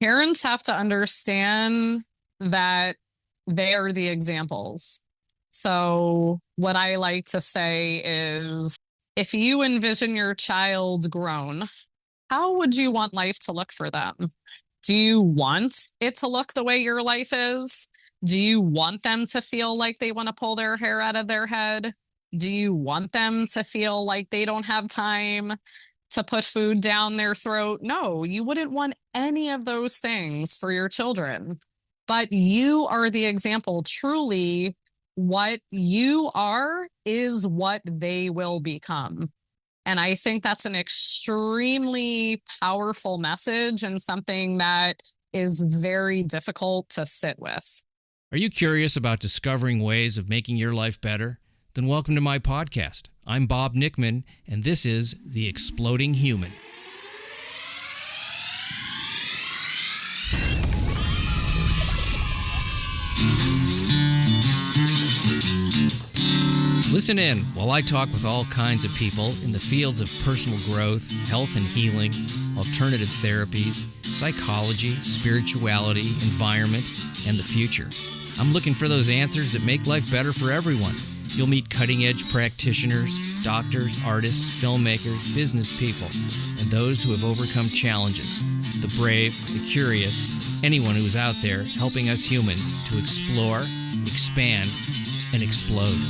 Parents have to understand that they are the examples. So, what I like to say is if you envision your child grown, how would you want life to look for them? Do you want it to look the way your life is? Do you want them to feel like they want to pull their hair out of their head? Do you want them to feel like they don't have time to put food down their throat? No, you wouldn't want any of those things for your children. But you are the example. Truly, what you are is what they will become. And I think that's an extremely powerful message and something that is very difficult to sit with. Are you curious about discovering ways of making your life better? Then welcome to my podcast. I'm Bob Nickman, and this is The Exploding Human. Listen in while I talk with all kinds of people in the fields of personal growth, health and healing, alternative therapies, psychology, spirituality, environment, and the future. I'm looking for those answers that make life better for everyone. You'll meet cutting-edge practitioners, doctors, artists, filmmakers, business people, and those who have overcome challenges. The brave, the curious, anyone who is out there helping us humans to explore, expand, and explode.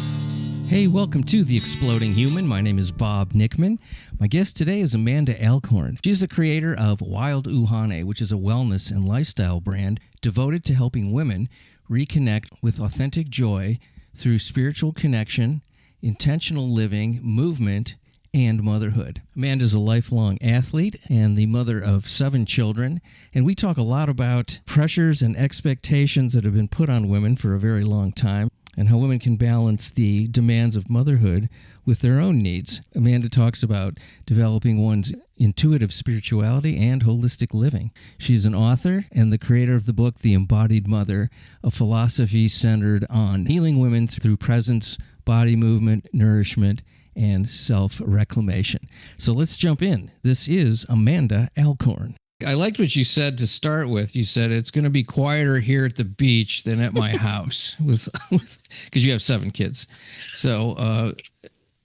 Hey, welcome to The Exploding Human. My name is Bob Nickman. My guest today is Amanda Alcorn. She's the creator of Wild Uhane, which is a wellness and lifestyle brand devoted to helping women reconnect with authentic joy through spiritual connection, intentional living, movement, and motherhood. Amanda's a lifelong athlete and the mother of 7 children, and we talk a lot about pressures and expectations that have been put on women for a very long time, and how women can balance the demands of motherhood with their own needs. Amanda talks about developing one's intuitive spirituality and holistic living. She's an author and the creator of the book, The Embodied Mother, a philosophy centered on healing women through presence, body movement, nourishment, and self-reclamation. So let's jump in. This is Amanda Alcorn. I liked what you said to start with. You said it's going to be quieter here at the beach than at my house, because you have 7 kids. So,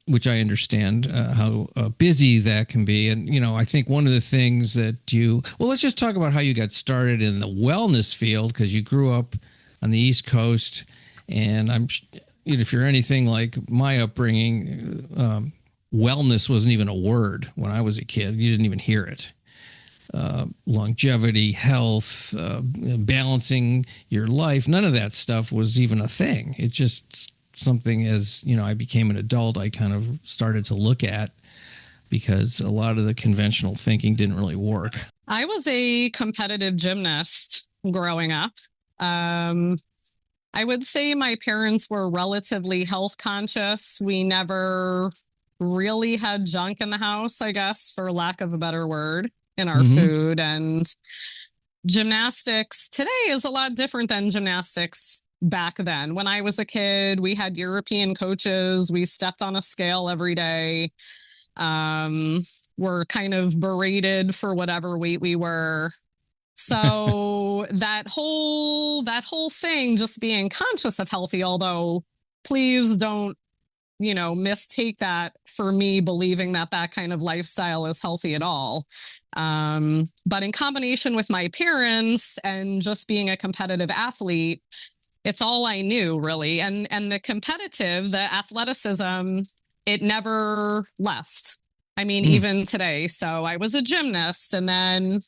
which I understand how busy that can be. And, I think one of the things that let's just talk about how you got started in the wellness field, because you grew up on the East Coast. And if you're anything like my upbringing, wellness wasn't even a word when I was a kid. You didn't even hear it. Longevity, health, balancing your life. None of that stuff was even a thing. It's just something as, I became an adult, I kind of started to look at, because a lot of the conventional thinking didn't really work. I was a competitive gymnast growing up. I would say my parents were relatively health conscious. We never really had junk in the house, I guess, for lack of a better word, in our food. And gymnastics today is a lot different than gymnastics back then. When I was a kid, we had European coaches. We stepped on a scale every day. We're kind of berated for whatever weight we were. So that whole thing, just being conscious of healthy, although please don't, mistake that for me believing that kind of lifestyle is healthy at all. But in combination with my parents and just being a competitive athlete, it's all I knew, really. And the athleticism, it never left. I mean, even today. So I was a gymnast, and then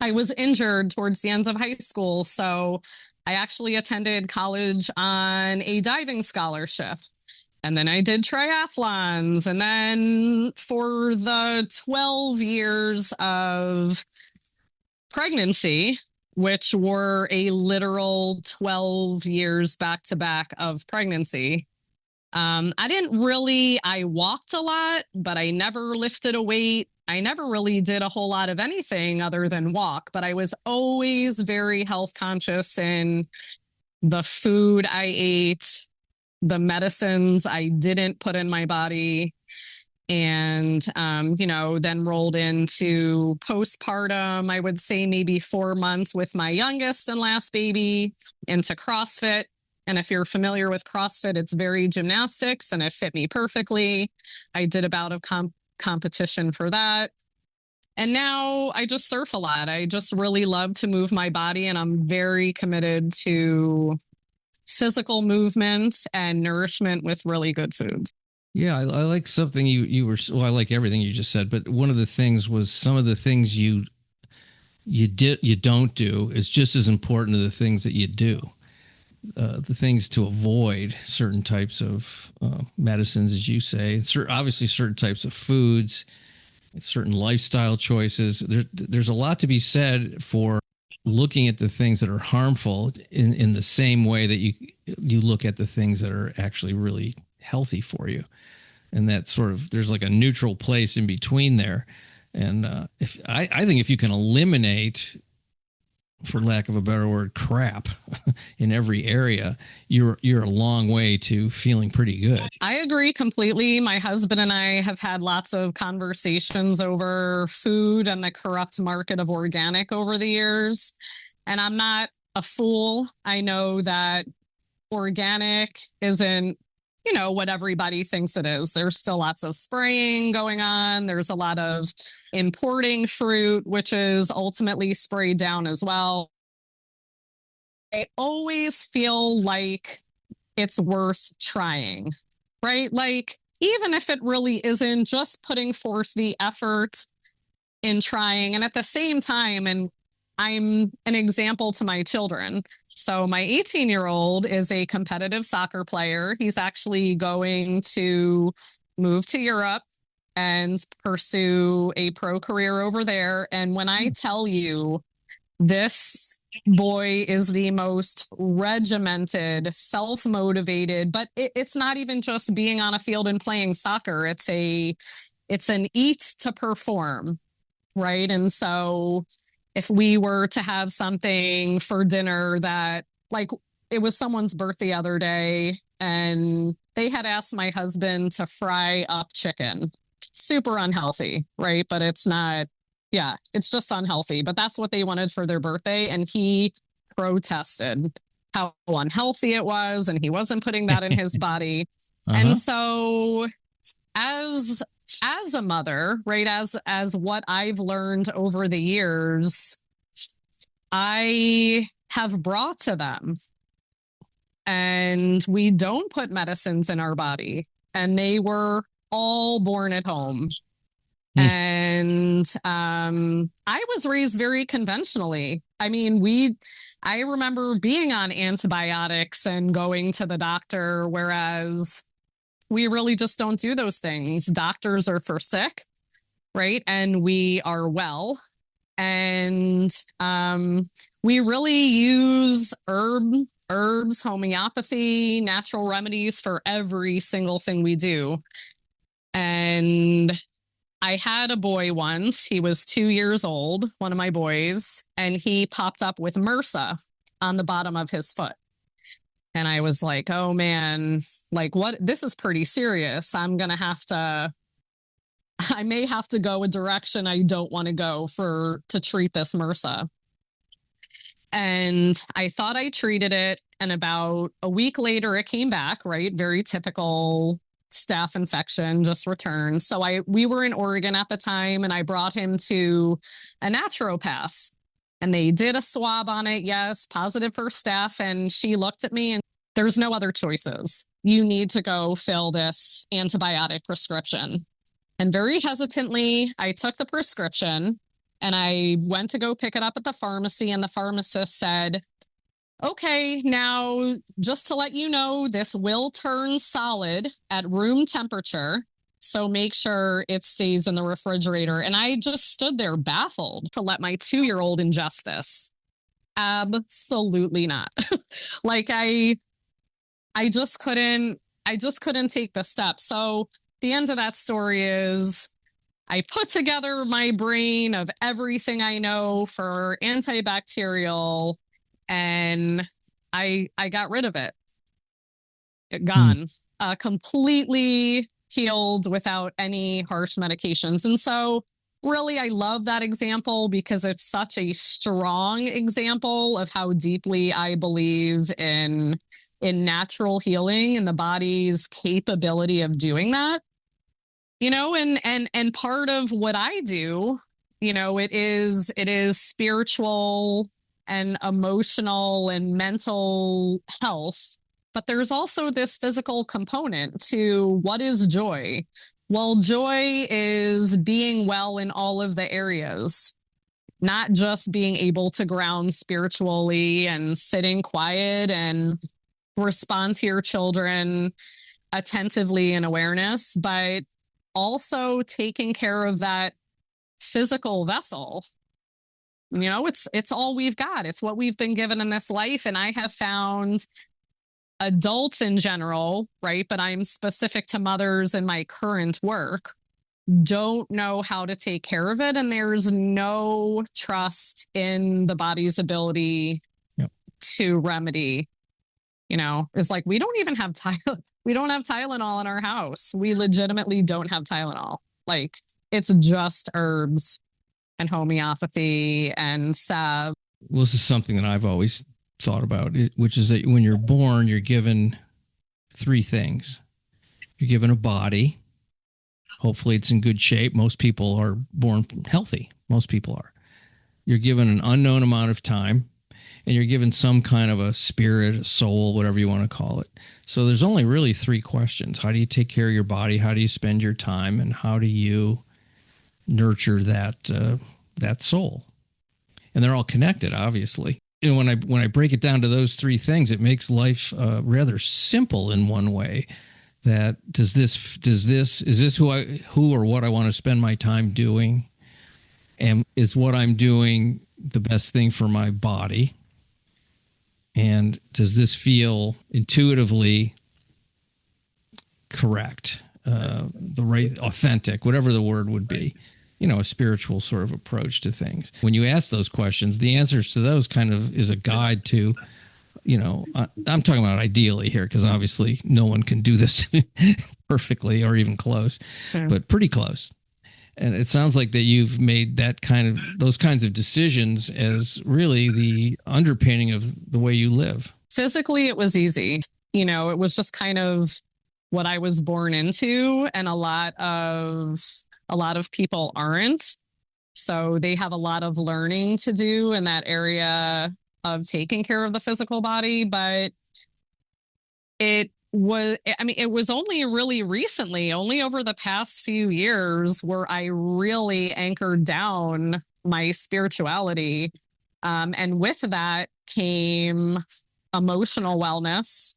I was injured towards the end of high school. So I actually attended college on a diving scholarship. And then I did triathlons. And then for the 12 years of pregnancy, which were a literal 12 years back to back of pregnancy, I walked a lot, but I never lifted a weight. I never really did a whole lot of anything other than walk, but I was always very health conscious in the food I ate, the medicines I didn't put in my body. And, then rolled into postpartum, I would say maybe 4 months with my youngest and last baby, into CrossFit. And if you're familiar with CrossFit, it's very gymnastics and it fit me perfectly. I did a bout of competition for that. And now I just surf a lot. I just really love to move my body, and I'm very committed to physical movement and nourishment with really good foods. Yeah, I like something you were. Well, I like everything you just said, but one of the things was some of the things you don't do is just as important to the things that you do. The things to avoid certain types of medicines, as you say, obviously certain types of foods, certain lifestyle choices. There's a lot to be said for looking at the things that are harmful in the same way that you look at the things that are actually really healthy for you. And that sort of, there's like a neutral place in between there. And if I think if you can eliminate, for lack of a better word, crap in every area, you're a long way to feeling pretty good. I agree completely. My husband and I have had lots of conversations over food and the corrupt market of organic over the years. And I'm not a fool. I know that organic isn't, what everybody thinks it is. There's still lots of spraying going on. There's a lot of importing fruit, which is ultimately sprayed down as well. I always feel like it's worth trying, right? Like, even if it really isn't, just putting forth the effort in trying. And at the same time, and I'm an example to my children. So my 18-year-old is a competitive soccer player. He's actually going to move to Europe and pursue a pro career over there. And when I tell you, this boy is the most regimented, self-motivated, but it's not even just being on a field and playing soccer. It's an eat to perform, right? And so if we were to have something for dinner that, like, it was someone's birthday the other day and they had asked my husband to fry up chicken. Super unhealthy, right? But it's not, yeah, it's just unhealthy. But that's what they wanted for their birthday. And he protested how unhealthy it was, and he wasn't putting that in his body. And so as a mother, right, as what I've learned over the years, I have brought to them, and we don't put medicines in our body, and they were all born at home. And I was raised very conventionally. I mean, I remember being on antibiotics and going to the doctor, whereas we really just don't do those things. Doctors are for sick, right? And we are well. And we really use herbs, homeopathy, natural remedies for every single thing we do. And I had a boy once. He was 2 years old, one of my boys, and he popped up with MRSA on the bottom of his foot. And I was like, oh man, like, what? This is pretty serious. I may have to go a direction I don't want to go to treat this MRSA. And I thought I treated it. And about a week later, it came back, right? Very typical staph infection, just returned. So we were in Oregon at the time, and I brought him to a naturopath. And they did a swab on it. Yes, positive for staph. And she looked at me and there's no other choices. You need to go fill this antibiotic prescription. And very hesitantly, I took the prescription and I went to go pick it up at the pharmacy. And the pharmacist said, okay, now just to let you know, this will turn solid at room temperature. So make sure it stays in the refrigerator. And I just stood there baffled to let my 2-year-old ingest this. Absolutely not. Like I just couldn't take the step. So the end of that story is I put together my brain of everything I know for antibacterial, and I got rid of it. Gone. Completely healed without any harsh medications. And so really, I love that example because it's such a strong example of how deeply I believe in natural healing and the body's capability of doing that. And part of what I do, it is spiritual and emotional and mental health, but there's also this physical component to what is joy. Well, joy is being well in all of the areas, not just being able to ground spiritually and sitting quiet and respond to your children attentively in awareness, but also taking care of that physical vessel. It's all we've got. It's what we've been given in this life. And I have found adults in general, right? But I'm specific to mothers in my current work, don't know how to take care of it. And there's no trust in the body's ability to remedy. It's like, we don't even have we don't have Tylenol in our house. We legitimately don't have Tylenol. Like, it's just herbs and homeopathy and salve. Well, this is something that I've always thought about, which is that when you're born, you're given three things. You're given a body. Hopefully it's in good shape. Most people are born healthy. Most people are. You're given an unknown amount of time, and you're given some kind of a spirit, a soul, whatever you want to call it. So there's only really three questions. How do you take care of your body? How do you spend your time? And how do you nurture that soul? And they're all connected, obviously. When I break it down to those three things, it makes life rather simple in one way. That is this who or what I want to spend my time doing? And is what I'm doing the best thing for my body? And does this feel intuitively correct, the right, authentic, whatever the word would be, a spiritual sort of approach to things? When you ask those questions, the answers to those kind of is a guide to, I'm talking about ideally here, because obviously no one can do this perfectly or even close, but pretty close. And it sounds like that you've made those kinds of decisions as really the underpinning of the way you live. Physically, it was easy. It was just kind of what I was born into, and a lot of people aren't. So they have a lot of learning to do in that area of taking care of the physical body. But it was only really recently, only over the past few years, where I really anchored down my spirituality. And with that came emotional wellness,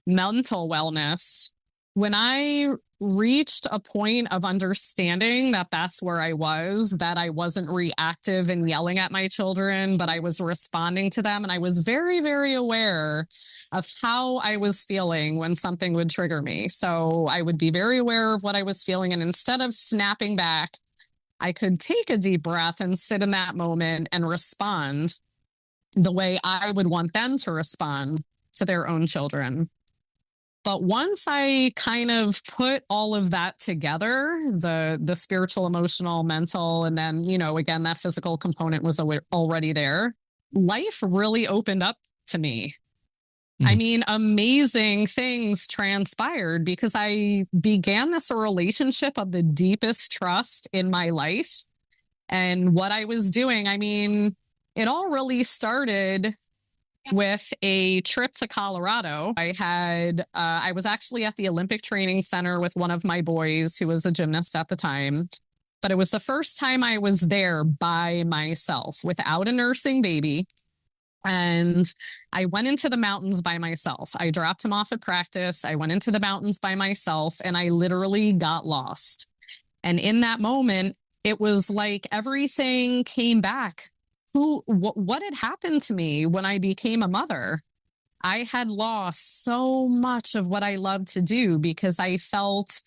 mental wellness. When I reached a point of understanding that that's where I was, that I wasn't reactive and yelling at my children, but I was responding to them. And I was very, very aware of how I was feeling when something would trigger me. So I would be very aware of what I was feeling. And instead of snapping back, I could take a deep breath and sit in that moment and respond the way I would want them to respond to their own children. But once I kind of put all of that together, the spiritual, emotional, mental, and then, again, that physical component was already there, life really opened up to me. Mm-hmm. I mean, amazing things transpired because I began this relationship of the deepest trust in my life and what I was doing. I mean, it all really started with a trip to Colorado. I was actually at the Olympic Training Center with one of my boys who was a gymnast at the time, but it was the first time I was there by myself without a nursing baby. And I went into the mountains by myself. I dropped him off at practice. I went into the mountains by myself and I literally got lost. And in that moment, it was like everything came back. What had happened to me when I became a mother? I had lost so much of what I loved to do because I felt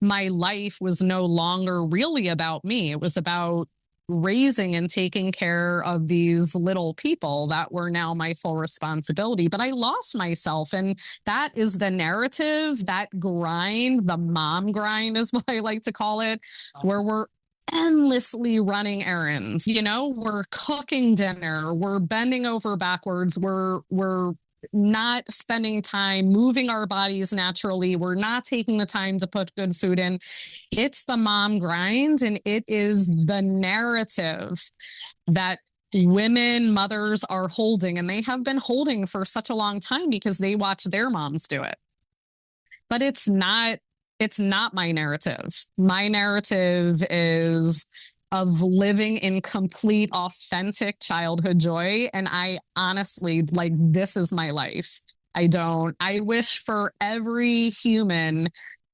my life was no longer really about me. It was about raising and taking care of these little people that were now my full responsibility. But I lost myself. And that is the narrative, that grind, the mom grind is what I like to call it, where we're endlessly running errands. We're cooking dinner, we're bending over backwards, we're not spending time moving our bodies naturally, we're not taking the time to put good food in. It's the mom grind, and it is the narrative that mothers are holding, and they have been holding for such a long time because they watch their moms do it. But it's not my narrative. My narrative is of living in complete, authentic childhood joy. And I honestly, this is my life. I wish for every human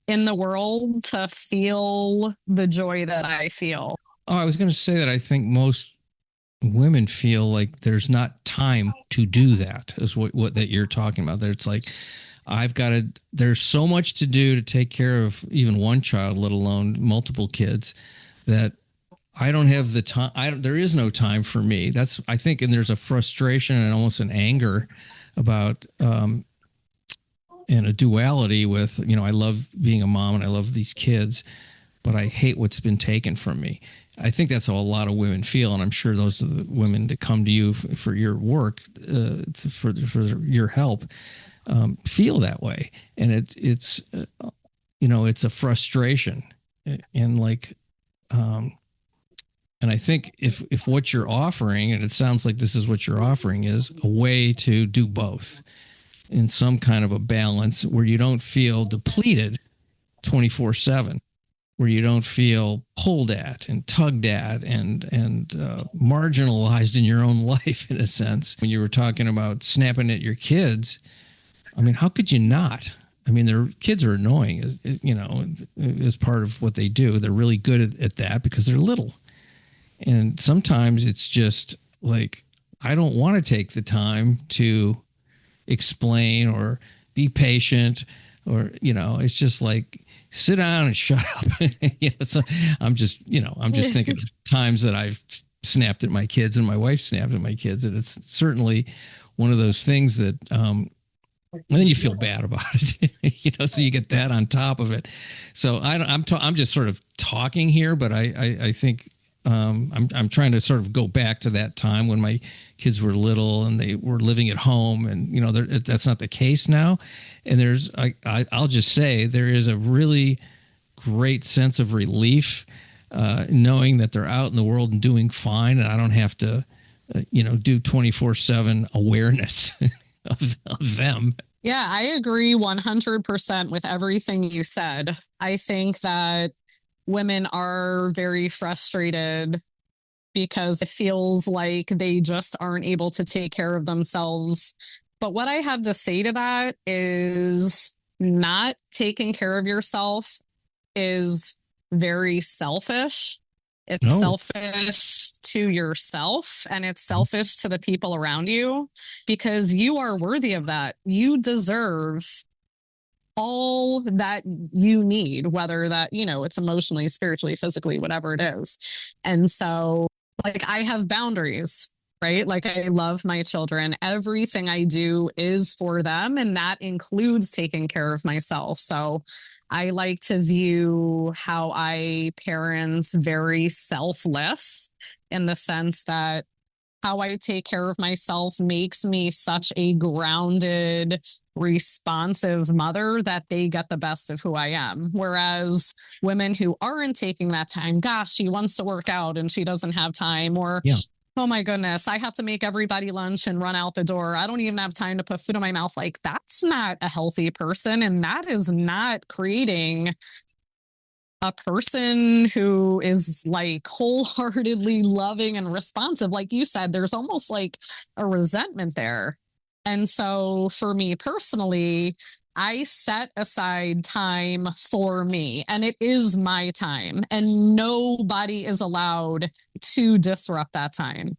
in the world to feel the joy that I feel. Oh, I was going to say that I think most women feel like there's not time to do that, is what that you're talking about. That it's like, there's so much to do to take care of even one child, let alone multiple kids, that I don't have the time. There is no time for me. That's, I think, and there's a frustration and almost an anger about, and a duality with, I love being a mom and I love these kids, but I hate what's been taken from me. I think that's how a lot of women feel, and I'm sure those are the women that come to you for your work, for your help, feel that way. And it's it's a frustration, and and I think if what you're offering, and it sounds like this is what you're offering, is a way to do both in some kind of a balance where you don't feel depleted 24/7, where you don't feel pulled at and tugged at and marginalized in your own life, in a sense. When you were talking about snapping at your kids, I mean, how could you not? I mean, their kids are annoying, as part of what they do. They're really good at that because they're little. And sometimes it's just like, I don't want to take the time to explain or be patient, or, it's just like, sit down and shut up. So I'm just thinking of times that I've snapped at my kids and my wife snapped at my kids. And it's certainly one of those things that, and then you feel bad about it, so you get that on top of it. So I'm just sort of talking here, but I think, I'm trying to sort of go back to that time when my kids were little and they were living at home, and that's not the case now. And I'll just say there is a really great sense of relief, knowing that they're out in the world and doing fine, and I don't have to, do 24/7 awareness of them. Yeah, I agree 100% with everything you said. I think that women are very frustrated because it feels like they just aren't able to take care of themselves. But what I have to say to that is, not taking care of yourself is very selfish. It's selfish to yourself, and it's selfish to the people around you, because you are worthy of that. You deserve all that you need, whether that, it's emotionally, spiritually, physically, whatever it is. And so, I have boundaries, right? I love my children. Everything I do is for them, and that includes taking care of myself. So I like to view how I parent very selfless, in the sense that how I take care of myself makes me such a grounded, responsive mother that they get the best of who I am. Whereas women who aren't taking that time, gosh, she wants to work out and she doesn't have time, or oh my goodness, I have to make everybody lunch and run out the door, I don't even have time to put food in my mouth. That's not a healthy person, and that is not creating a person who is wholeheartedly loving and responsive. Like you said, there's almost a resentment there. And so for me personally, I set aside time for me, and it is my time, and nobody is allowed to disrupt that time.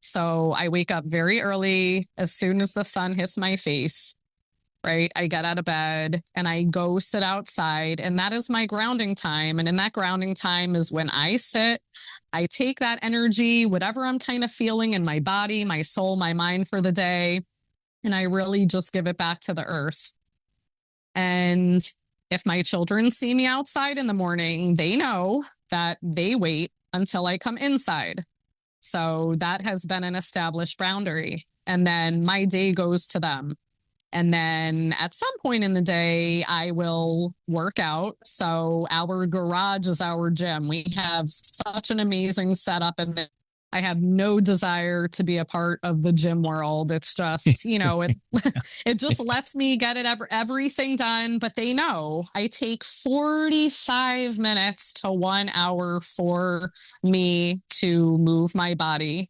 So I wake up very early, as soon as the sun hits my face, right? I get out of bed and I go sit outside, and that is my grounding time. And in that grounding time is when I sit, I take that energy, whatever I'm kind of feeling in my body, my soul, my mind for the day, and I really just give it back to the earth. And if my children see me outside in the morning, they know that they wait until I come inside. So that has been an established boundary. And then my day goes to them. And then at some point in the day, I will work out. So our garage is our gym. We have such an amazing setup, and I have no desire to be a part of the gym world. It's just, it just lets me get everything done. But they know I take 45 minutes to 1 hour for me to move my body.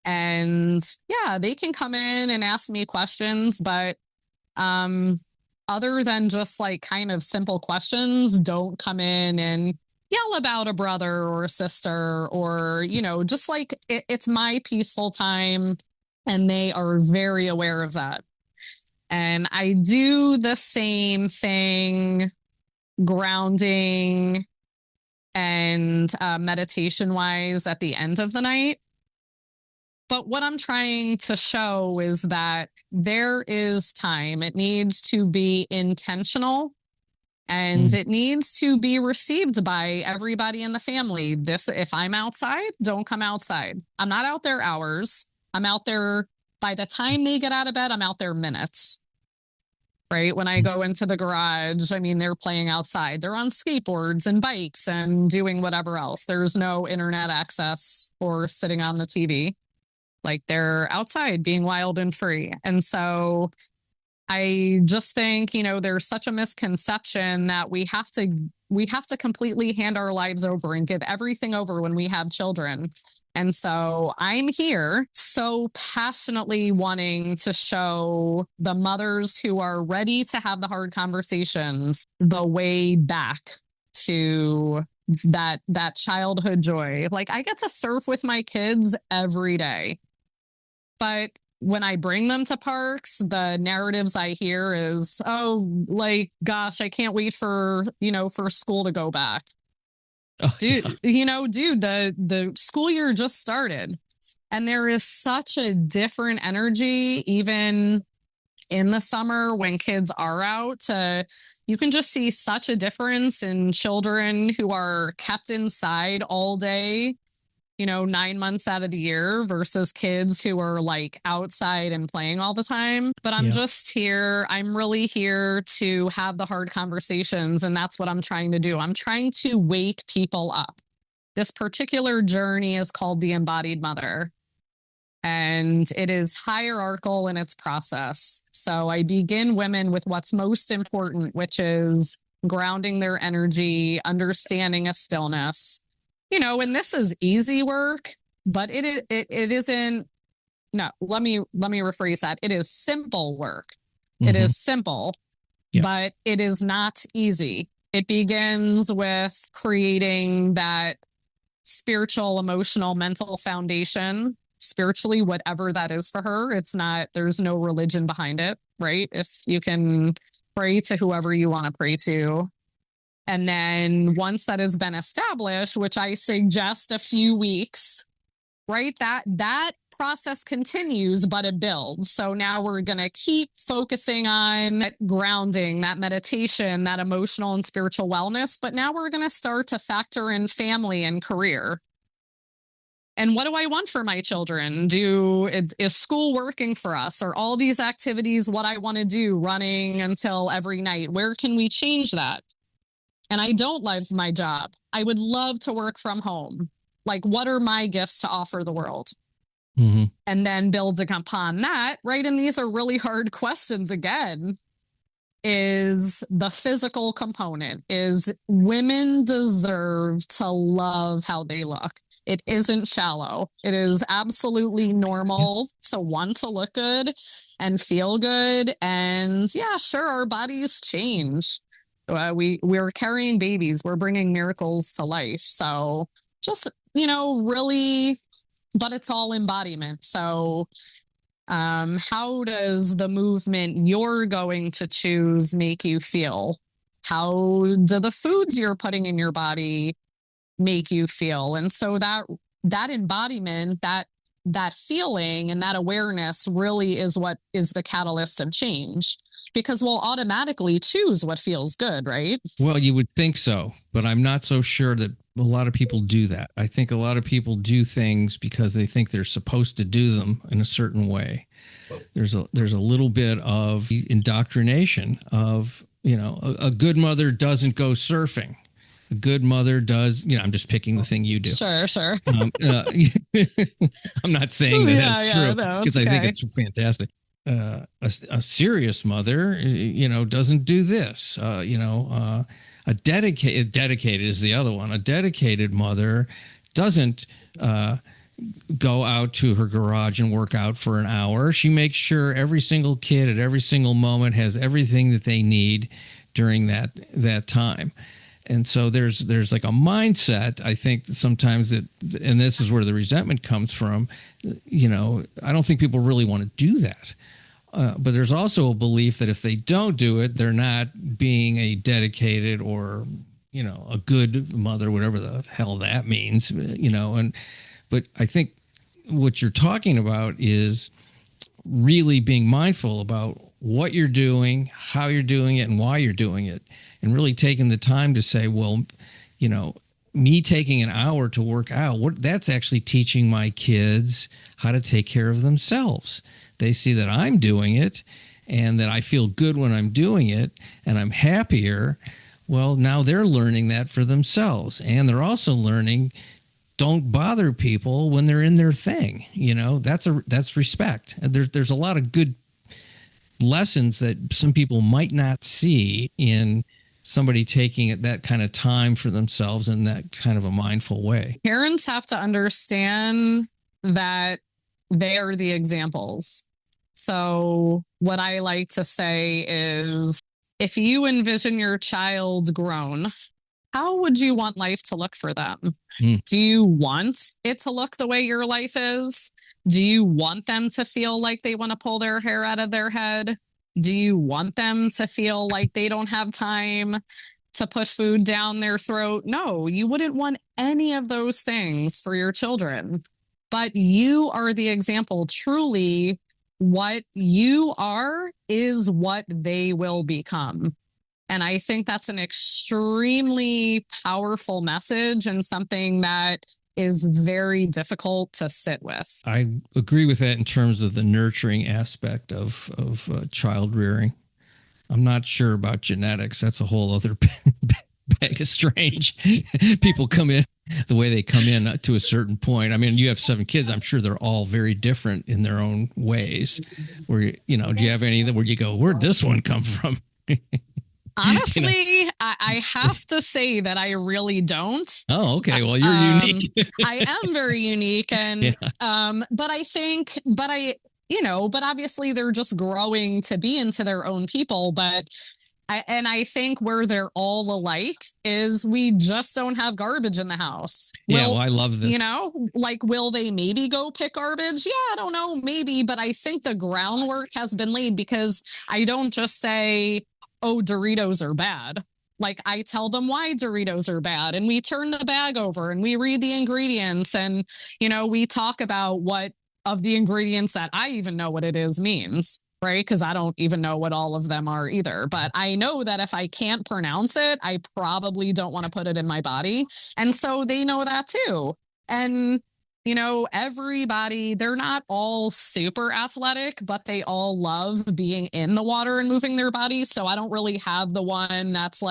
And yeah, they can come in and ask me questions, but other than just like kind of simple questions, don't come in and yell about a brother or a sister, or, just like it's my peaceful time, and they are very aware of that. And I do the same thing, grounding and meditation wise at the end of the night. But what I'm trying to show is that there is time. It needs to be intentional, and it needs to be received by everybody in the family. If I'm outside, don't come outside. I'm not out there hours. I'm out there by the time they get out of bed, I'm out there minutes. Right? When I go into the garage, they're playing outside. They're on skateboards and bikes and doing whatever else. There's no internet access or sitting on the TV. Like, they're outside being wild and free. And so I just think, there's such a misconception that we have to completely hand our lives over and give everything over when we have children. And so I'm here so passionately wanting to show the mothers who are ready to have the hard conversations the way back to that childhood joy. Like, I get to surf with my kids every day. But when I bring them to parks, the narratives I hear is, oh, like, gosh, I can't wait for school to go back. Oh, dude, the school year just started, and there is such a different energy, even in the summer when kids are out. You can just see such a difference in children who are kept inside all day, 9 months out of the year, versus kids who are like outside and playing all the time. But I'm I'm really here to have the hard conversations. And that's what I'm trying to do. I'm trying to wake people up. This particular journey is called the Embodied Mother, and it is hierarchical in its process. So I begin women with what's most important, which is grounding their energy, understanding a stillness. And this is easy work, but it isn't. No, let me rephrase that. It is simple work. It is simple, but it is not easy. It begins with creating that spiritual, emotional, mental foundation, spiritually, whatever that is for her. There's no religion behind it, right? If you can pray to whoever you want to pray to. And then once that has been established, which I suggest a few weeks, right, that process continues, but it builds. So now we're going to keep focusing on that grounding, that meditation, that emotional and spiritual wellness. But now we're going to start to factor in family and career. And what do I want for my children? Is school working for us? Are all these activities what I want to do, running until every night? Where can we change that? And I don't love my job. I would love to work from home. Like, what are my gifts to offer the world? And then building upon that, right? And these are really hard questions again, is the physical component. Is women deserve to love how they look. It isn't shallow. It is absolutely normal to want to look good and feel good. And yeah, sure, our bodies change. We're carrying babies. We're bringing miracles to life. So just, really, but it's all embodiment. So How does the movement you're going to choose make you feel? How do the foods you're putting in your body make you feel? And so that embodiment, that feeling and that awareness really is what is the catalyst of change, because we'll automatically choose what feels good, right? Well, you would think so, but I'm not so sure that a lot of people do that. I think a lot of people do things because they think they're supposed to do them in a certain way. There's a little bit of indoctrination of, a good mother doesn't go surfing. A good mother does, I'm just picking the thing you do. Sure. I'm not saying that that's true no, because I think it's fantastic. A serious mother, doesn't do this. A dedicated is the other one. A dedicated mother doesn't go out to her garage and work out for an hour. She makes sure every single kid at every single moment has everything that they need during that time. And so there's like a mindset, I think, sometimes that, and this is where the resentment comes from, I don't think people really want to do that. But there's also a belief that if they don't do it, they're not being a dedicated or, a good mother, whatever the hell that means, but I think what you're talking about is really being mindful about what you're doing, how you're doing it, and why you're doing it, and really taking the time to say, well, me taking an hour to work out, that's actually teaching my kids how to take care of themselves. They see that I'm doing it and that I feel good when I'm doing it and I'm happier. Well, now they're learning that for themselves. And they're also learning, don't bother people when they're in their thing. That's respect. And there's a lot of good lessons that some people might not see in somebody taking that kind of time for themselves in that kind of a mindful way. Parents have to understand that they are the examples. So what I like to say is, if you envision your child grown, how would you want life to look for them? Do you want it to look the way your life is? Do you want them to feel like they want to pull their hair out of their head? Do you want them to feel like they don't have time to put food down their throat? No, you wouldn't want any of those things for your children. But you are the example. Truly, what you are is what they will become. And I think that's an extremely powerful message and something that is very difficult to sit with. I agree with that in terms of the nurturing aspect of child rearing. I'm not sure about genetics. That's a whole other bag of strange. People come in the way they come in to a certain point. I mean, you have 7 kids. I'm sure they're all very different in their own ways. Where, do you have any where you go, where'd this one come from? Honestly, I have to say that I really don't. Oh, okay. Well, you're unique. I am very unique. And, but obviously they're just growing to be into their own people. But I think where they're all alike is we just don't have garbage in the house. I love this. Will they maybe go pick garbage? Yeah, I don't know, maybe. But I think the groundwork has been laid, because I don't just say, oh, Doritos are bad. I tell them why Doritos are bad, and we turn the bag over and we read the ingredients, and, we talk about what of the ingredients that I even know what it is means, right? Because I don't even know what all of them are either. But I know that if I can't pronounce it, I probably don't want to put it in my body. And so they know that too. And everybody, they're not all super athletic, but they all love being in the water and moving their bodies. So I don't really have the one that's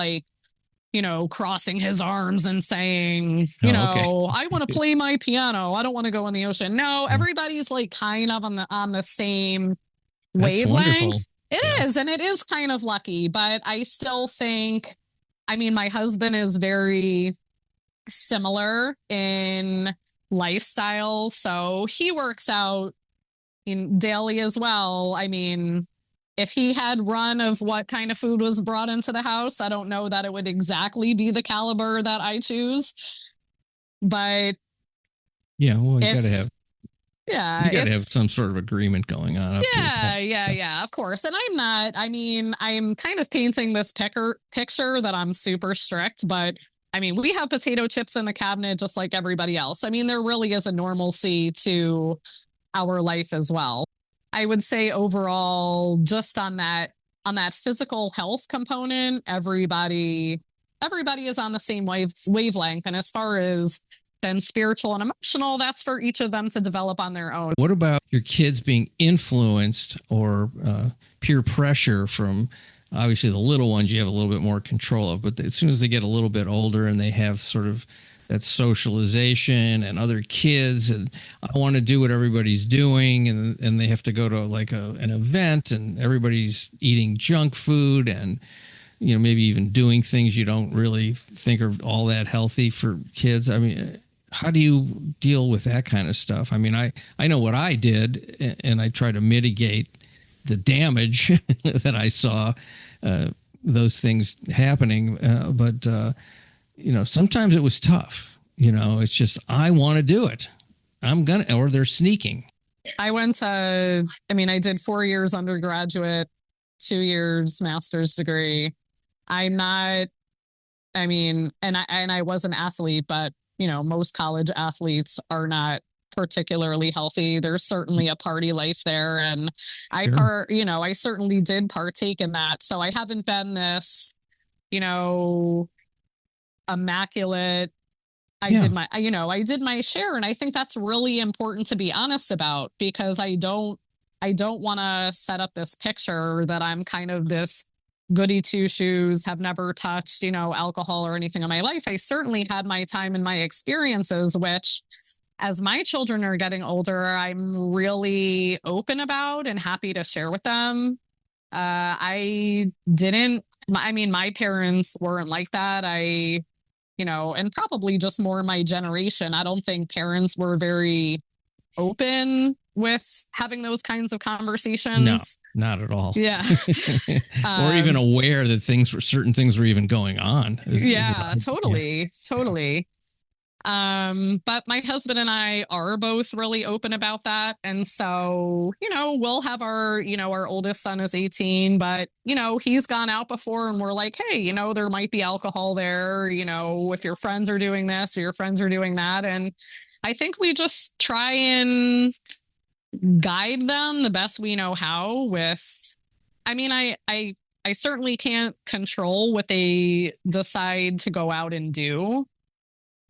crossing his arms and saying, I want to play my piano. I don't want to go in the ocean. No, everybody's kind of on the same wavelength. It is. And it is kind of lucky, but I still think, my husband is very similar in lifestyle, so he works out daily as well. If he had run of what kind of food was brought into the house, I don't know that it would exactly be the caliber that I choose. But you gotta have. Yeah, You got to have it's some sort of agreement going on up to a yeah, point. yeah, of course. And I'm not, I mean, I'm kind of painting this picture that I'm super strict, but I mean, we have potato chips in the cabinet just like everybody else. I mean, there really is a normalcy to our life as well. I would say overall, just on that physical health component, everybody is on the same wavelength. And as far as then spiritual and emotional, that's for each of them to develop on their own. What about your kids being influenced or peer pressure from obviously the little ones you have a little bit more control of, but as soon as they get a little bit older and they have sort of that socialization and other kids and I want to do what everybody's doing and they have to go to like an event and everybody's eating junk food and maybe even doing things you don't really think are all that healthy for kids. I mean, how do you deal with that kind of stuff? I mean, I know what I did and I try to mitigate the damage that I saw those things happening. But sometimes it was tough. It's just, I want to do it. Or they're sneaking. I did 4 years undergraduate, 2 years master's degree. I'm not, and I was an athlete, but most college athletes are not particularly healthy. There's certainly a party life there. And Sure. I certainly did partake in that. So I haven't been this, immaculate. I did my share. And I think that's really important to be honest about because I don't want to set up this picture that I'm kind of this goody two shoes, have never touched, alcohol or anything in my life. I certainly had my time and my experiences, which as my children are getting older, I'm really open about and happy to share with them. My parents weren't like that. And probably just more my generation. I don't think parents were very open with having those kinds of conversations. No, not at all. Yeah. Or even aware that certain things were even going on. Yeah, totally. But my husband and I are both really open about that. And so, we'll have our oldest son is 18, but, he's gone out before and we're like, hey, there might be alcohol there, if your friends are doing this or your friends are doing that. And I think we just try and guide them the best we know how with, I certainly can't control what they decide to go out and do.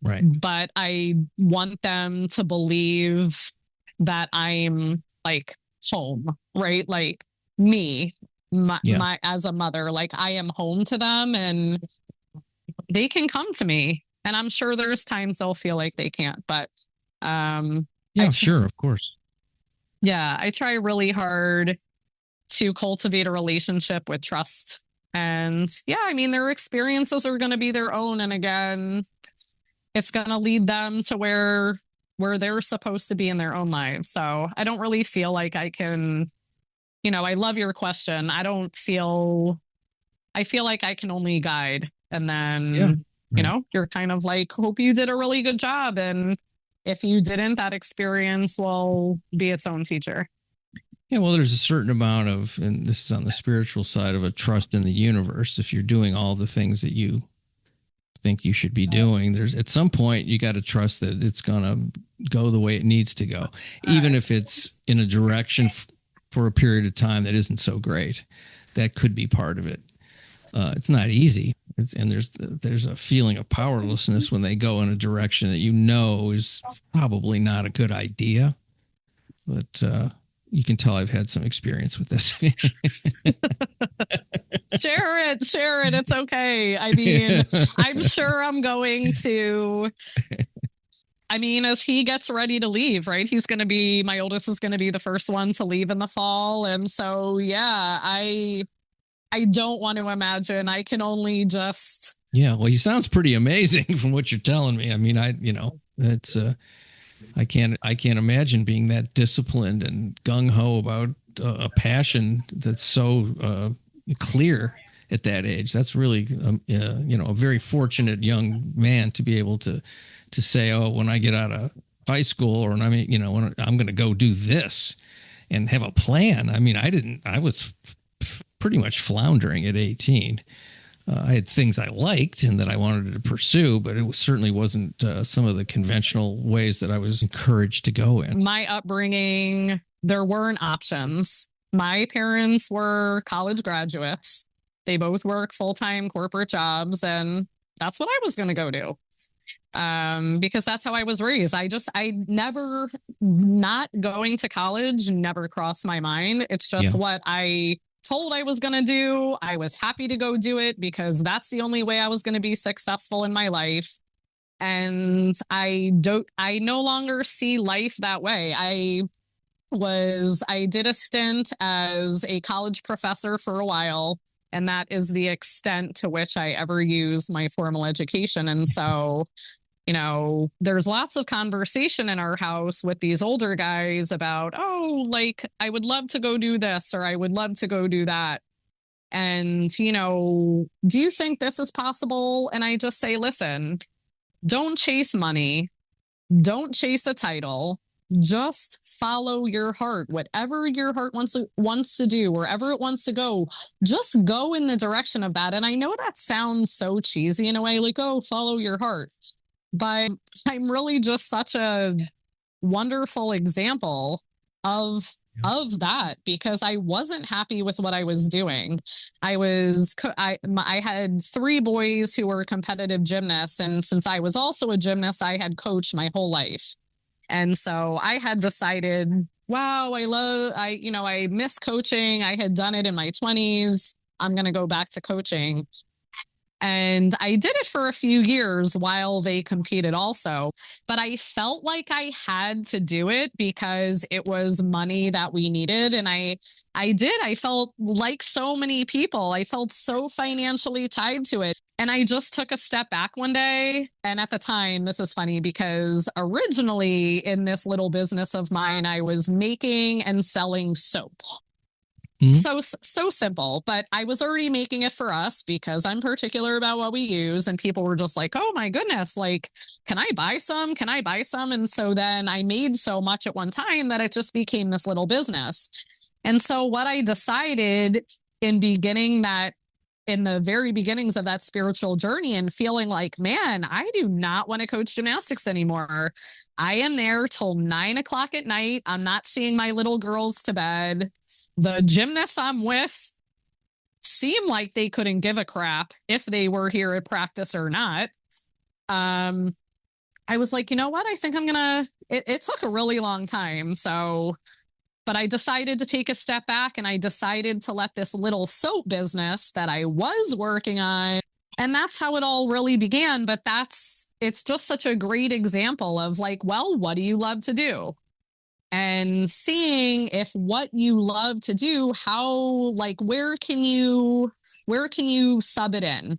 Right. But I want them to believe that I'm like home, right? Like me, my as a mother, like I am home to them and they can come to me. And I'm sure there's times they'll feel like they can't, but sure, of course. Yeah, I try really hard to cultivate a relationship with trust. And their experiences are going to be their own. And again, it's going to lead them to where they're supposed to be in their own lives. So I don't really feel like I can, I love your question. I feel like I can only guide. And then, you're kind of like, hope you did a really good job. And if you didn't, that experience will be its own teacher. Yeah, well, there's a certain amount of, and this is on the spiritual side of a trust in the universe. If you're doing all the things that you think you should be doing, there's at some point you got to trust that it's going to go the way it needs to go, even if it's in a direction for a period of time that isn't so great. That could be part of it. It's not easy. And there's a feeling of powerlessness when they go in a direction that is probably not a good idea. But you can tell I've had some experience with this. Share it. It's okay. I'm sure I'm going to. As he gets ready to leave, right? My oldest is going to be the first one to leave in the fall. And so, I don't want to imagine. I can only just. Yeah, well, he sounds pretty amazing from what you're telling me. It's I can't imagine being that disciplined and gung ho about a passion that's so clear at that age. That's really a very fortunate young man to be able to say, oh, when I get out of high school, or when when I'm going to go do this and have a plan. I mean, I was pretty much floundering at 18. I had things I liked and that I wanted to pursue, but it certainly wasn't some of the conventional ways that I was encouraged to go in. My upbringing, there weren't options. My parents were college graduates. They both work full-time corporate jobs, and that's what I was going to go do. Because that's how I was raised. I never, not going to college never crossed my mind. It's just what I told I was going to do. I was happy to go do it because that's the only way I was going to be successful in my life. And I no longer see life that way. I did a stint as a college professor for a while, and that is the extent to which I ever use my formal education. And so, there's lots of conversation in our house with these older guys about, oh, like, I would love to go do this, or I would love to go do that. And, do you think this is possible? And I just say, listen, don't chase money. Don't chase a title. Just follow your heart. Whatever your heart wants to do, wherever it wants to go, just go in the direction of that. And I know that sounds so cheesy in a way, like, oh, follow your heart. But I'm really just such a wonderful example of that, because I wasn't happy with what I was doing. I had 3 boys who were competitive gymnasts, and since I was also a gymnast, I had coached my whole life. And so I had decided, wow, I miss coaching. I had done it in my 20s. I'm going to go back to coaching. And I did it for a few years while they competed also. But I felt like I had to do it because it was money that we needed. And I felt like so many people. I felt so financially tied to it. And I just took a step back one day. And at the time, this is funny because originally in this little business of mine, I was making and selling soap. So simple, but I was already making it for us because I'm particular about what we use. And people were just like, oh my goodness, like, can I buy some? Can I buy some? And so then I made so much at one time that it just became this little business. And so what I decided in the very beginnings of that spiritual journey and feeling like, man, I do not want to coach gymnastics anymore. I am there till 9:00 at night. I'm not seeing my little girls to bed. The gymnasts I'm with seem like they couldn't give a crap if they were here at practice or not. I was like, you know what? I think it took a really long time. But I decided to take a step back, and I decided to let this little soap business that I was working on. And that's how it all really began. But it's just such a great example of like, well, what do you love to do? And seeing if what you love to do, where can you sub it in?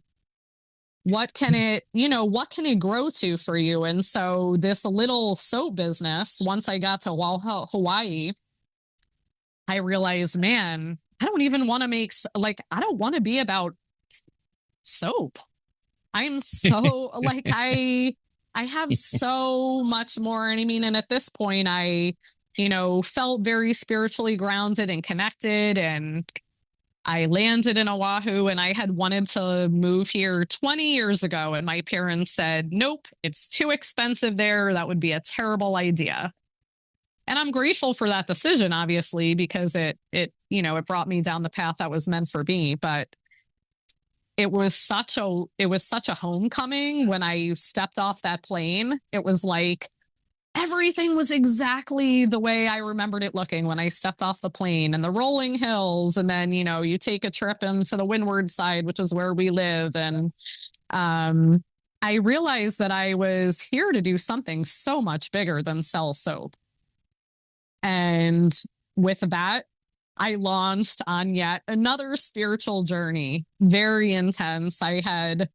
What can it grow to for you? And so this little soap business, once I got to Hawaii, I realized, man, I don't even want to I don't want to be about soap. I'm so I have so much more. And I mean, and at this point I, felt very spiritually grounded and connected, and I landed in Oahu, and I had wanted to move here 20 years ago. And my parents said, nope, it's too expensive there. That would be a terrible idea. And I'm grateful for that decision, obviously, because it brought me down the path that was meant for me. But it was such a homecoming when I stepped off that plane. It was like everything was exactly the way I remembered it looking when I stepped off the plane, and the rolling hills. And then, you take a trip into the windward side, which is where we live. And I realized that I was here to do something so much bigger than sell soap. And with that, I launched on yet another spiritual journey, very intense. I had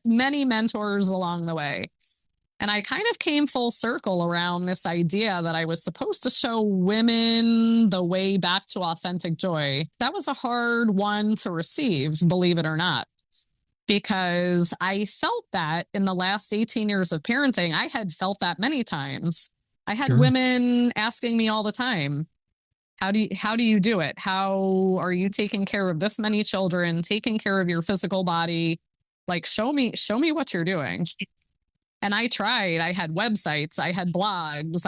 many mentors along the way. And I kind of came full circle around this idea that I was supposed to show women the way back to authentic joy. That was a hard one to receive, believe it or not. because I felt that in the last 18 years of parenting. I had felt that many times. I had women asking me all the time, how do you do it? How are you taking care of this many children, taking care of your physical body? Like, show me what you're doing. And I tried. I had websites, I had blogs,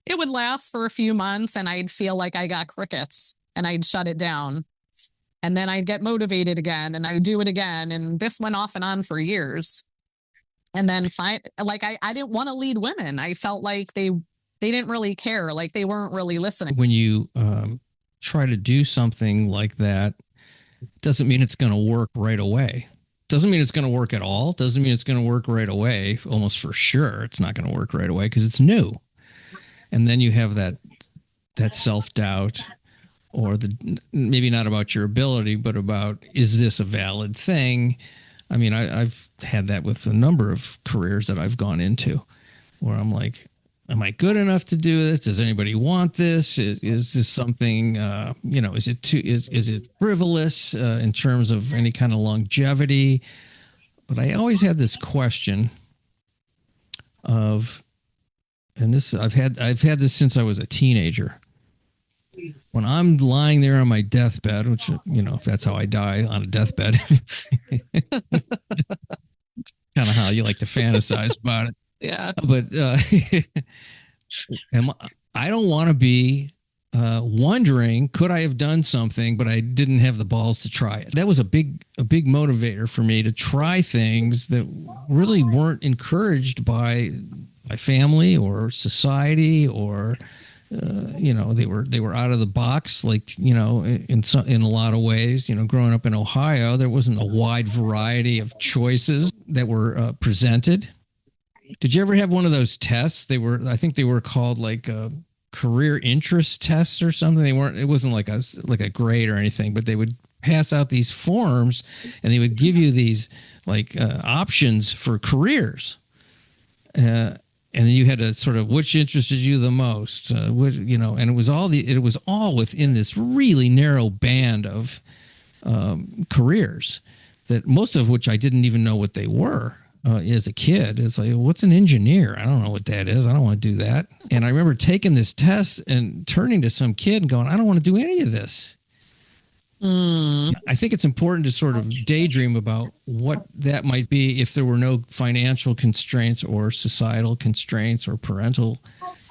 it would last for a few months and I'd feel like I got crickets and I'd shut it down. And then I'd get motivated again and I'd do it again. And this went off and on for years. And then I didn't want to lead women. I felt like they didn't really care. Like they weren't really listening. When you try to do something like that, doesn't mean it's going to work right away. Doesn't mean it's going to work at all. Doesn't mean it's going to work right away. Almost for sure, it's not going to work right away because it's new. And then you have that self-doubt, or maybe not about your ability, but about, is this a valid thing? I mean, I've had that with a number of careers that I've gone into where I'm like, am I good enough to do this? Does anybody want this? Is this something, is it frivolous in terms of any kind of longevity? But I always had this question of, and this I've had this since I was a teenager. When I'm lying there on my deathbed, which, if that's how I die, on a deathbed, kind of how you like to fantasize about it. Yeah. But I don't want to be wondering, could I have done something, but I didn't have the balls to try it. That was a big motivator for me to try things that really weren't encouraged by my family or society, or they were out of the box, like, in a lot of ways. Growing up in Ohio, there wasn't a wide variety of choices that were presented. Did you ever have one of those tests? I think they were called like career interest tests or something. It wasn't like a grade or anything, but they would pass out these forms and they would give you these like options for careers. And you had to sort of, which interested you the most, and it was all within this really narrow band of careers, that most of which I didn't even know what they were as a kid. It's like, what's an engineer? I don't know what that is. I don't want to do that. And I remember taking this test and turning to some kid and going, I don't want to do any of this. I think it's important to sort of daydream about what that might be if there were no financial constraints or societal constraints or parental,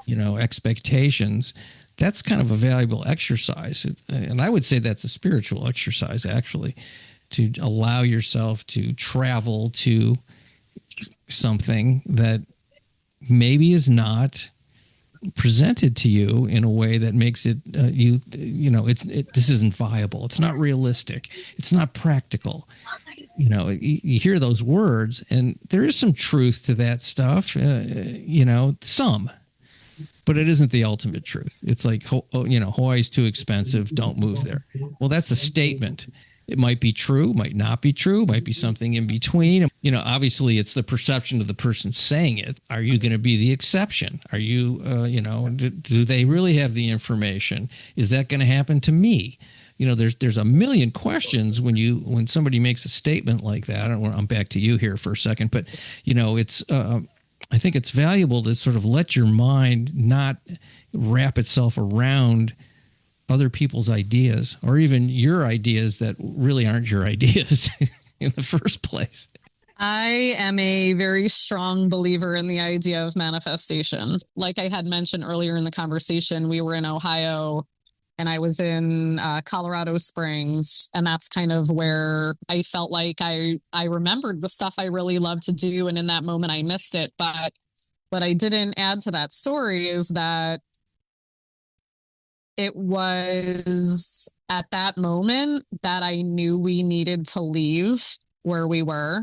expectations. That's kind of a valuable exercise. And I would say that's a spiritual exercise, actually, to allow yourself to travel to something that maybe is not presented to you in a way that makes it this isn't viable. It's not realistic. It's not practical. You hear those words and there is some truth to that stuff, some, but it isn't the ultimate truth. It's like, Hawaii's too expensive, don't move there. Well, that's a statement. It might be true, might not be true, might be something in between. Obviously it's the perception of the person saying it. Are you going to be the exception? Are you, do they really have the information? Is that going to happen to me? There's a million questions when somebody makes a statement like that. I'm back to you here for a second, but it's, I think it's valuable to sort of let your mind not wrap itself around other people's ideas, or even your ideas that really aren't your ideas in the first place. I am a very strong believer in the idea of manifestation. Like I had mentioned earlier in the conversation, we were in Ohio and I was in Colorado Springs. And that's kind of where I felt like I remembered the stuff I really loved to do. And in that moment, I missed it. But what I didn't add to that story is that it was at that moment that I knew we needed to leave where we were,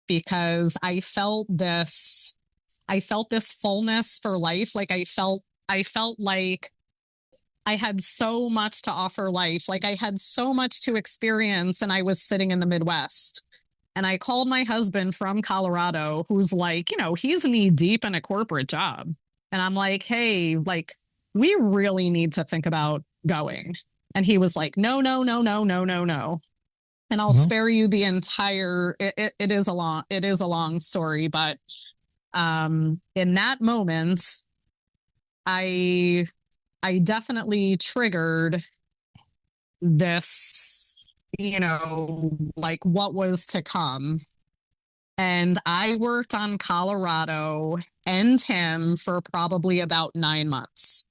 because I felt this fullness for life. Like I felt like I had so much to offer life. Like I had so much to experience, and I was sitting in the Midwest. And I called my husband from Colorado, who's like, he's knee deep in a corporate job. And I'm like, hey, like, we really need to think about going. And he was like, no. And I'll spare you the entire, it is a long story, but in that moment, I definitely triggered this, like what was to come. And I worked on Colorado and him for probably about 9 months.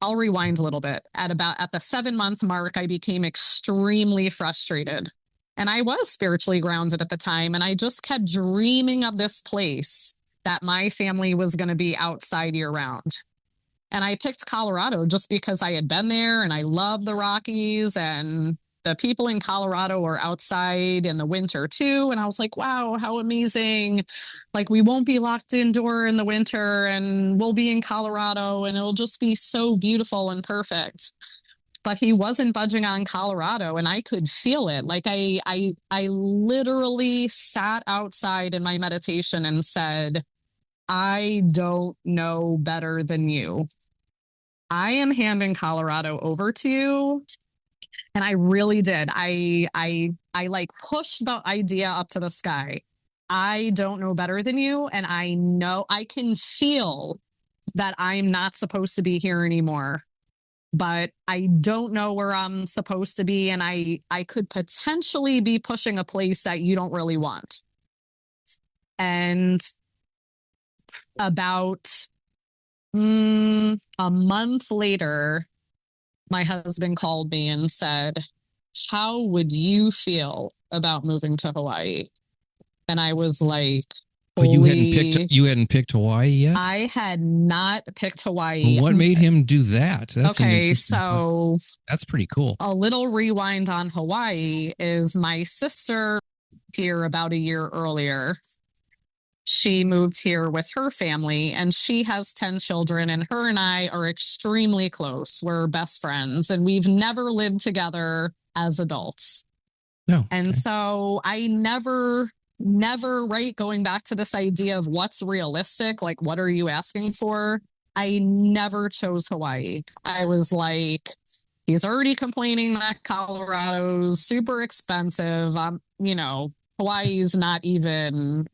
I'll rewind a little bit. At the 7-month mark, I became extremely frustrated. And I was spiritually grounded at the time. And I just kept dreaming of this place that my family was going to be outside year round. And I picked Colorado just because I had been there and I love the Rockies, and the people in Colorado are outside in the winter too. And I was like, wow, how amazing. Like, we won't be locked indoor in the winter and we'll be in Colorado and it'll just be so beautiful and perfect. But he wasn't budging on Colorado, and I could feel it. Like, I literally sat outside in my meditation and said, I don't know better than you. I am handing Colorado over to you. And I really did. I like pushed the idea up to the sky. I don't know better than you. And I know, I can feel that I'm not supposed to be here anymore, but I don't know where I'm supposed to be. And I could potentially be pushing a place that you don't really want. And about a month later, my husband called me and said, how would you feel about moving to Hawaii? And I was like, but you hadn't picked Hawaii yet? I had not picked Hawaii. Well, what made him do that? Okay, so that's pretty cool. A little rewind on Hawaii is my sister here about a year earlier. She moved here with her family, and she has 10 children, and her and I are extremely close. We're best friends, and we've never lived together as adults. No. Okay. And so I never, right, going back to this idea of what's realistic, like, what are you asking for? I never chose Hawaii. I was like, he's already complaining that Colorado's super expensive. Hawaii's not even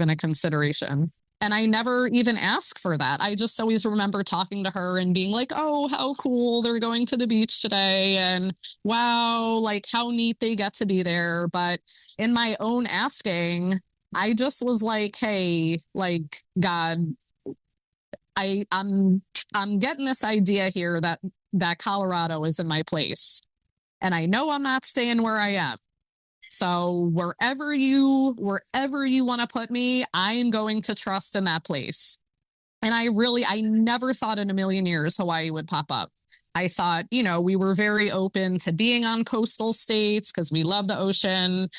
a consideration. And I never even asked for that. I just always remember talking to her and being like, oh, how cool, they're going to the beach today. And wow, like how neat they get to be there. But in my own asking, I just was like, hey, like, God, I'm getting this idea here that Colorado is in my place. And I know I'm not staying where I am. So wherever you want to put me, I am going to trust in that place. And I never thought in a million years Hawaii would pop up. I thought, we were very open to being on coastal states because we love the ocean.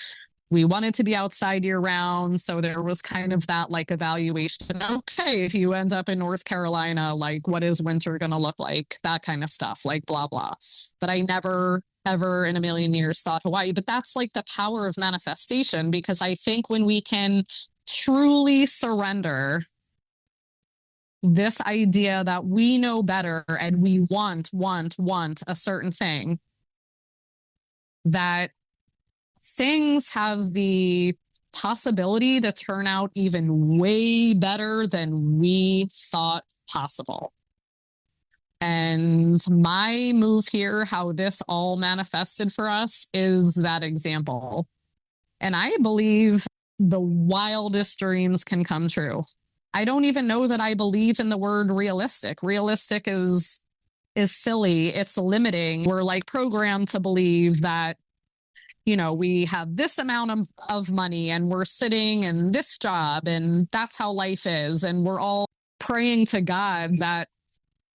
We wanted to be outside year round. So there was kind of that like evaluation. Okay, if you end up in North Carolina, like, what is winter going to look like? That kind of stuff, like blah, blah. But I never ever in a million years thought Hawaii. But that's like the power of manifestation, because I think when we can truly surrender this idea that we know better and we want a certain thing, that things have the possibility to turn out even way better than we thought possible. And my move here, how this all manifested for us, is that example. And I believe the wildest dreams can come true. I don't even know that I believe in the word realistic. Realistic is silly. It's limiting. We're like programmed to believe that, we have this amount of money and we're sitting in this job and that's how life is. And we're all praying to God that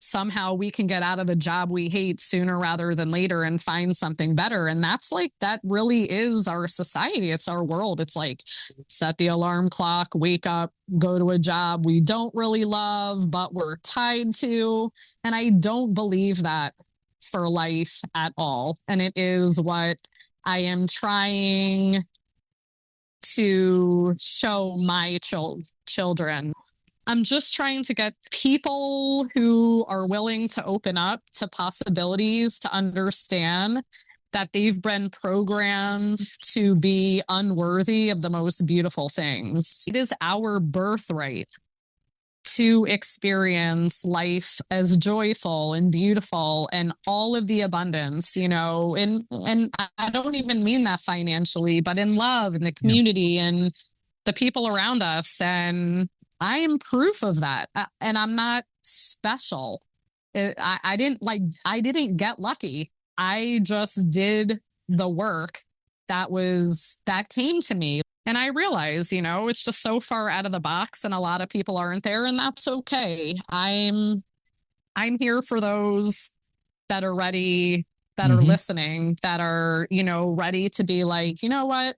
somehow we can get out of the job we hate sooner rather than later and find something better. And that's like, that really is our society. It's our world. It's like, set the alarm clock, wake up, go to a job we don't really love, but we're tied to. And I don't believe that for life at all. And it is what I am trying to show my children. I'm just trying to get people who are willing to open up to possibilities to understand that they've been programmed to be unworthy of the most beautiful things. It is our birthright to experience life as joyful and beautiful and all of the abundance, and I don't even mean that financially, but in love and the community and the people around us. And I am proof of that. And I'm not special. I didn't get lucky. I just did the work that came to me. And I realize, it's just so far out of the box and a lot of people aren't there, and that's okay. I'm here for those that are ready, that are listening, that are, ready to be like, you know what?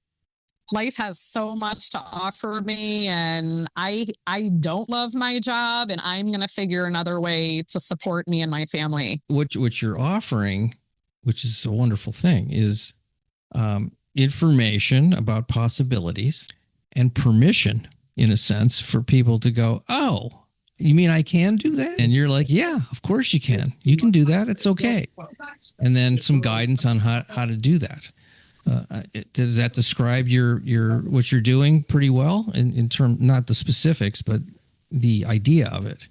Life has so much to offer me, and I don't love my job, and I'm going to figure another way to support me and my family. What you're offering, which is a wonderful thing, is information about possibilities and permission, in a sense, for people to go, oh, you mean I can do that? And you're like, yeah, of course you can. You can do that. It's okay. And then some guidance on how to do that. Does that describe your what you're doing pretty well in term, not the specifics, but the idea of it?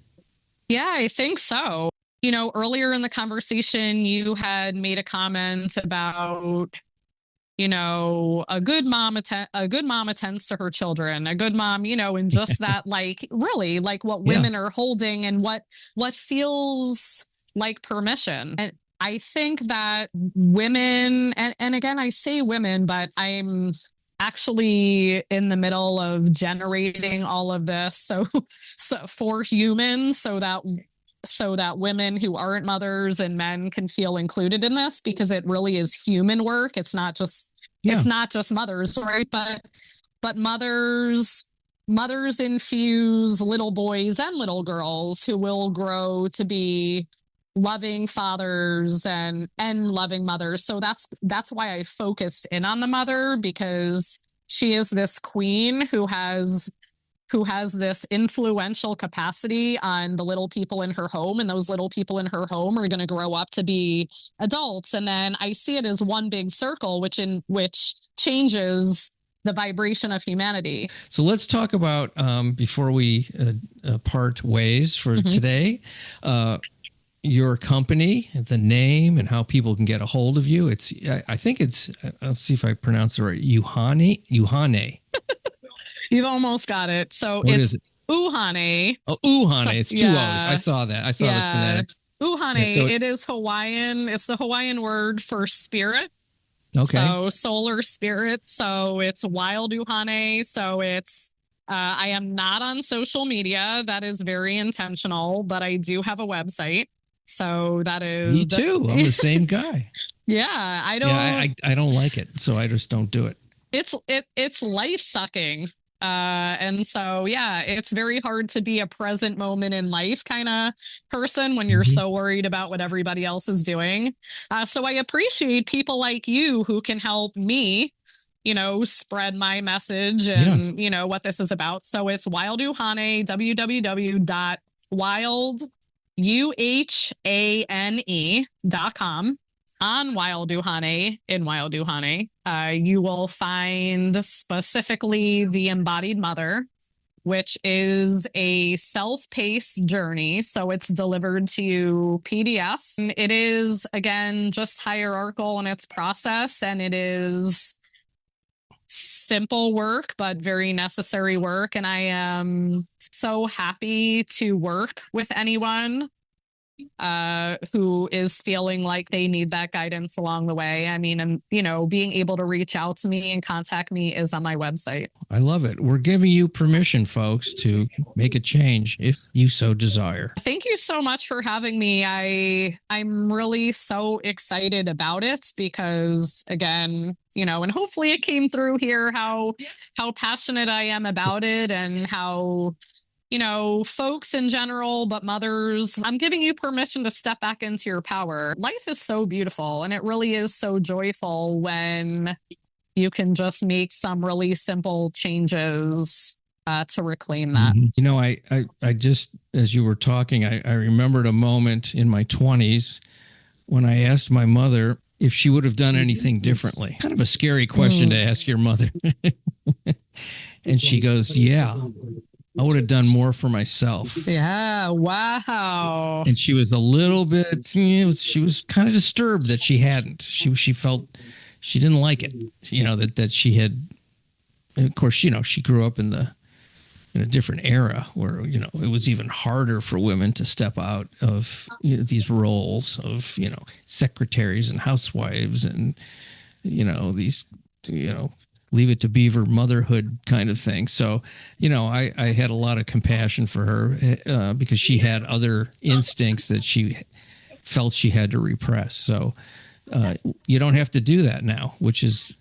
Yeah, I think so. Earlier in the conversation, you had made a comment about, a good mom attends to her children, a good mom, and just that, like, really, like what women are holding and what feels like permission. And I think that women, and again, I say women, but I'm actually in the middle of generating all of this. So for humans, so that women who aren't mothers and men can feel included in this, because it really is human work. It's not just mothers, right? But mothers infuse little boys and little girls who will grow to be loving fathers and loving mothers. So that's why I focused in on the mother, because she is this queen who has this influential capacity on the little people in her home, and those little people in her home are going to grow up to be adults. And then I see it as one big circle, which changes the vibration of humanity. So let's talk about, before we part ways for today, your company, the name, and how people can get a hold of you. I think it's, I'll see if I pronounce it right, Uhane. You've almost got it. So what is it? Uhane. Oh, Uhane. It's two O's. I saw that. I saw the phonetics. Uhane. So it is Hawaiian. It's the Hawaiian word for spirit. Okay. So solar spirit. So it's Wild Uhane. So it's, I am not on social media. That is very intentional, but I do have a website. So that is me too. I'm the same guy. Yeah. I don't. Yeah, I don't like it, so I just don't do it. It's life sucking. And so, yeah, it's very hard to be a present moment in life kind of person when you're so worried about what everybody else is doing. So I appreciate people like you who can help me, spread my message and, what this is about. So it's Wild Uhane, www.wilduhane.com. On Wild Uhane, in Wild Uhane, you will find specifically the Embodied Mother, which is a self-paced journey. So it's delivered to you PDF. It is, again, just hierarchical in its process, and it is simple work, but very necessary work. And I am so happy to work with anyone who is feeling like they need that guidance along the way. I mean, and being able to reach out to me and contact me is on my website. I love it. We're giving you permission, folks, to make a change if you so desire. Thank you so much for having me. I'm really so excited about it because, again, and hopefully it came through here how passionate I am about it, and how folks in general, but mothers, I'm giving you permission to step back into your power. Life is so beautiful, and it really is so joyful when you can just make some really simple changes to reclaim that. I just, as you were talking, I remembered a moment in my 20s when I asked my mother if she would have done anything differently. Kind of a scary question to ask your mother. And she goes, yeah, I would have done more for myself. Yeah. Wow. And she was a little bit, she was kind of disturbed that she hadn't. She felt she didn't like it, that she had. And of course, she grew up in a different era where, it was even harder for women to step out of these roles of, secretaries and housewives and, these, leave it to beaver motherhood kind of thing. So, I had a lot of compassion for her because she had other instincts that she felt she had to repress. So you don't have to do that now, which is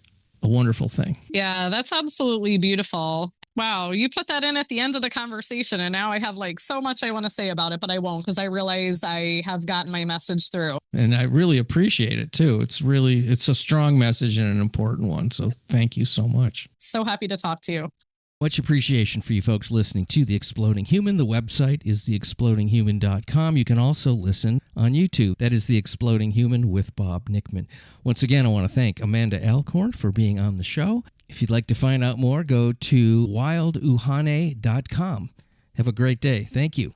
a wonderful thing. Yeah, that's absolutely beautiful. Wow, you put that in at the end of the conversation, and now I have so much I want to say about it, but I won't because I realize I have gotten my message through. And I really appreciate it too. It's a strong message and an important one. So thank you so much. So happy to talk to you. Much appreciation for you folks listening to The Exploding Human. The website is theexplodinghuman.com. You can also listen on YouTube. That is The Exploding Human with Bob Nickman. Once again, I want to thank Amanda Alcorn for being on the show. If you'd like to find out more, go to wilduhane.com. Have a great day. Thank you.